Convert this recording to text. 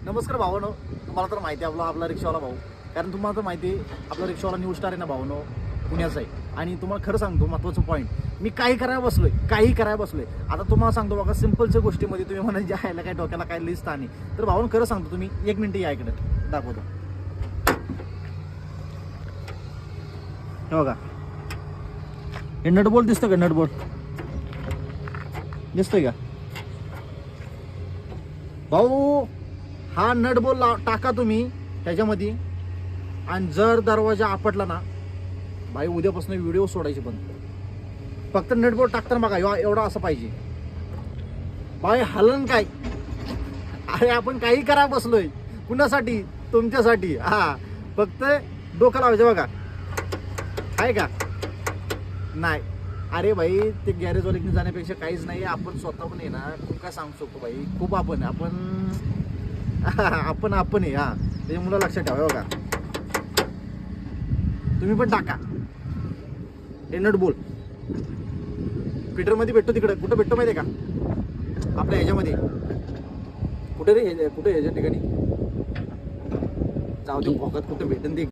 नमस्कार भावानो, तुम्हाला तर माहिती आहे आपला रिक्षावाला भाऊ. कारण तुम्हाला तर माहिती आहे आपला रिक्षावाला न्यू स्टार आहे ना भावानो, पुण्याचा आहे. आणि तुम्हाला खरं सांगतो महत्त्वाचं पॉईंट, मी काही करायला बसलोय. आता तुम्हाला सांगतो बघा, सिम्पलच्या गोष्टीमध्ये तुम्ही म्हणा जे आहे काय डोक्याला काय लिस्ट आणि तर भावानो खरं सांगतो, तुम्ही 1 मिनिट या इकडे दाखवतो. हे बघा, हे नटबोल्ट दिसतं का? नटबोल्ट दिसतंय का भाऊ? हा नटबोल्ट टाका तुम्ही त्याच्यामध्ये, आणि जर दरवाजा आपटला ना भाई, उद्यापासून व्हिडिओ सोडायचे बंद. फक्त नटबोल्ट टाकताना बघा एवढा असं पाहिजे भाई. हलन काय? अरे आपण काही करा बसलोय, कुणासाठी? तुमच्यासाठी. हा, फक्त डोकं लावायचं बघा. आहे का? नाही. अरे भाई, ते गॅरेजवाल्याकडे जाण्यापेक्षा काहीच नाही. आपण स्वतःहून आहे ना, खूप काय सांगू शकतो भाई, खूप आपण आहे. हा, त्याच्यामुळे लक्षात ठेवा बघा. तुम्ही पण टाका हे नटबोल्ट. पीटरमध्ये भेटतो, तिकडे कुठं भेटतो माहिती आहे का? आपल्या ह्याच्यामध्ये कुठे रे, कुठे ह्याच्या ठिकाणी जाऊ दे, भोकात कुठे भेटेन ते.